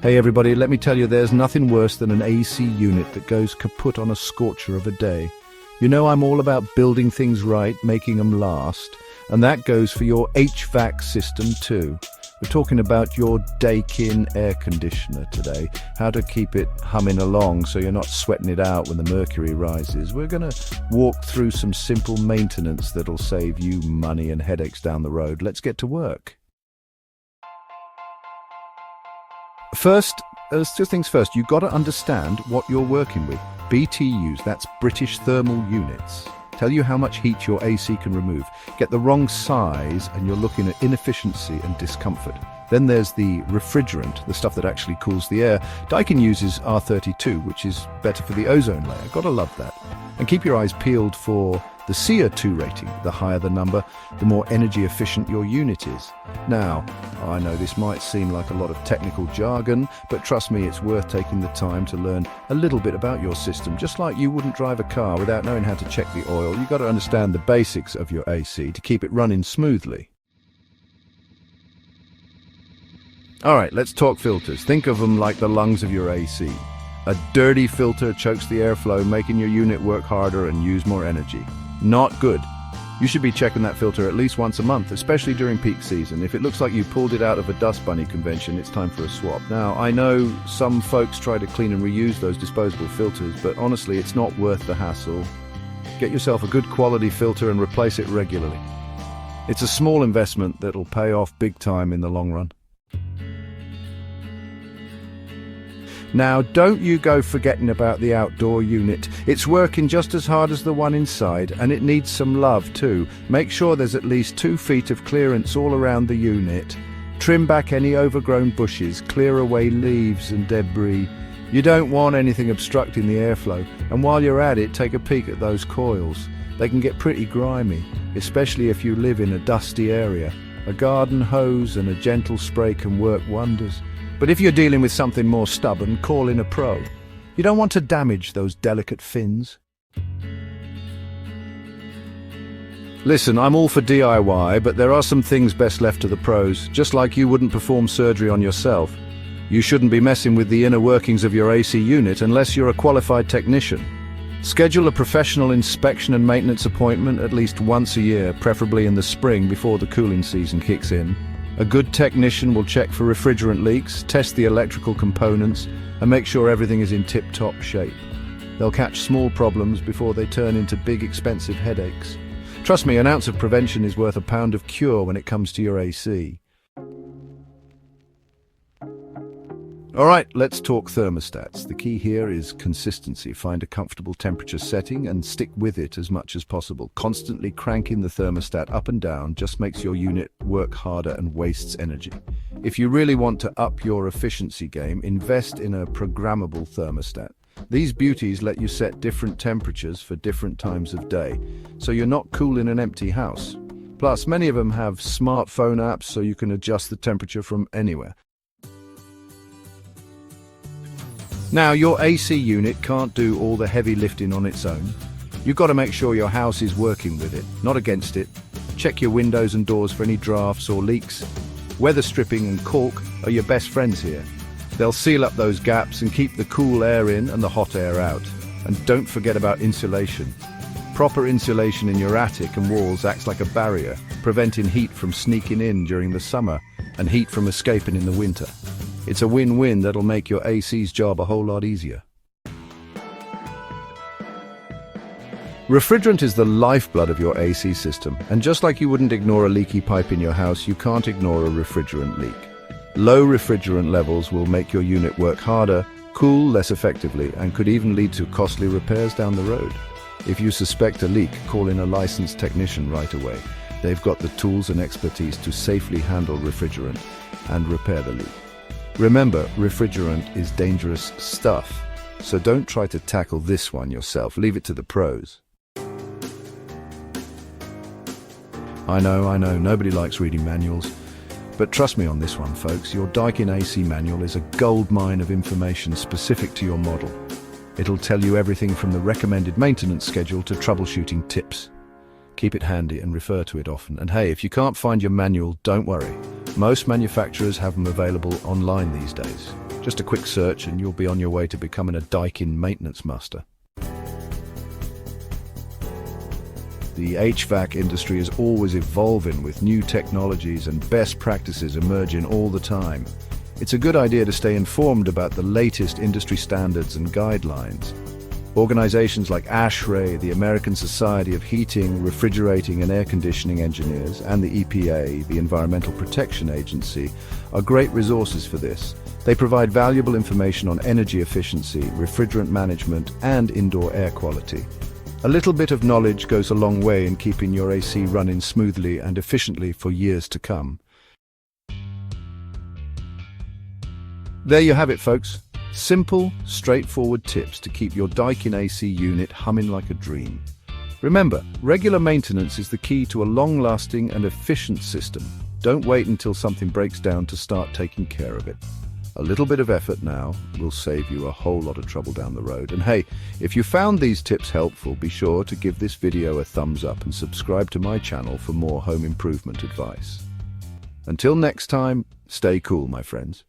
Hey everybody, let me tell you there's nothing worse than an AC unit that goes kaput on a scorcher of a day. You know I'm all about building things right, making them last, and that goes for your HVAC system too. We're talking about your Daikin air conditioner today, how to keep it humming along so you're not sweating it out when the mercury rises. We're going to walk through some simple maintenance that'll save you money and headaches down the road. Let's get to work. First, two things first, you've got to understand what you're working with. BTUs, that's British thermal units, tell you how much heat your AC can remove. Get the wrong size and you're looking at inefficiency and discomfort. Then there's the refrigerant, the stuff that actually cools the air. Daikin uses R32, which is better for the ozone layer. Gotta love that. And keep your eyes peeled for the CO2 rating. The higher the number, the more energy efficient your unit is. Now, I know this might seem like a lot of technical jargon, but trust me, it's worth taking the time to learn a little bit about your system. Just like you wouldn't drive a car without knowing how to check the oil, you've got to understand the basics of your AC to keep it running smoothly. All right, let's talk filters. Think of them like the lungs of your AC. A dirty filter chokes the airflow, making your unit work harder and use more energy. Not good. You should be checking that filter at least once a month, especially during peak season. If it looks like you pulled it out of a dust bunny convention, it's time for a swap. Now, I know some folks try to clean and reuse those disposable filters, but honestly, it's not worth the hassle. Get yourself a good quality filter and replace it regularly. It's a small investment that'll pay off big time in the long run. Now, don't you go forgetting about the outdoor unit. It's working just as hard as the one inside, and it needs some love too. Make sure there's at least 2 feet of clearance all around the unit. Trim back any overgrown bushes, clear away leaves and debris. You don't want anything obstructing the airflow, and while you're at it, take a peek at those coils. They can get pretty grimy, especially if you live in a dusty area. A garden hose and a gentle spray can work wonders. But if you're dealing with something more stubborn, call in a pro. You don't want to damage those delicate fins. Listen, I'm all for DIY, but there are some things best left to the pros. Just like you wouldn't perform surgery on yourself, you shouldn't be messing with the inner workings of your AC unit unless you're a qualified technician. Schedule a professional inspection and maintenance appointment at least once a year, preferably in the spring before the cooling season kicks in. A good technician will check for refrigerant leaks, test the electrical components, and make sure everything is in tip-top shape. They'll catch small problems before they turn into big, expensive headaches. Trust me, an ounce of prevention is worth a pound of cure when it comes to your AC. All right, let's talk thermostats. The key here is consistency. Find a comfortable temperature setting and stick with it as much as possible. Constantly cranking the thermostat up and down just makes your unit work harder and wastes energy. If you really want to up your efficiency game, invest in a programmable thermostat. These beauties let you set different temperatures for different times of day, so you're not cool in an empty house. Plus, many of them have smartphone apps so you can adjust the temperature from anywhere. Now, your AC unit can't do all the heavy lifting on its own. You've got to make sure your house is working with it, not against it. Check your windows and doors for any drafts or leaks. Weather stripping and caulk are your best friends here. They'll seal up those gaps and keep the cool air in and the hot air out. And don't forget about insulation. Proper insulation in your attic and walls acts like a barrier, preventing heat from sneaking in during the summer and heat from escaping in the winter. It's a win-win that'll make your AC's job a whole lot easier. Refrigerant is the lifeblood of your AC system, and just like you wouldn't ignore a leaky pipe in your house, you can't ignore a refrigerant leak. Low refrigerant levels will make your unit work harder, cool less effectively, and could even lead to costly repairs down the road. If you suspect a leak, call in a licensed technician right away. They've got the tools and expertise to safely handle refrigerant and repair the leak. Remember, refrigerant is dangerous stuff, so don't try to tackle this one yourself. Leave it to the pros. I know, nobody likes reading manuals, but trust me on this one, folks. Your Daikin AC manual is a goldmine of information specific to your model. It'll tell you everything from the recommended maintenance schedule to troubleshooting tips. Keep it handy and refer to it often. And hey, if you can't find your manual, don't worry. Most manufacturers have them available online these days. Just a quick search and you'll be on your way to becoming a Daikin maintenance master. The HVAC industry is always evolving with new technologies and best practices emerging all the time. It's a good idea to stay informed about the latest industry standards and guidelines. Organizations like ASHRAE, the American Society of Heating, Refrigerating and Air Conditioning Engineers, and the EPA, the Environmental Protection Agency, are great resources for this. They provide valuable information on energy efficiency, refrigerant management, and indoor air quality. A little bit of knowledge goes a long way in keeping your AC running smoothly and efficiently for years to come. There you have it, folks. Simple, straightforward tips to keep your Daikin AC unit humming like a dream. Remember, regular maintenance is the key to a long-lasting and efficient system. Don't wait until something breaks down to start taking care of it. A little bit of effort now will save you a whole lot of trouble down the road. And hey, if you found these tips helpful, be sure to give this video a thumbs up and subscribe to my channel for more home improvement advice. Until next time, stay cool, my friends.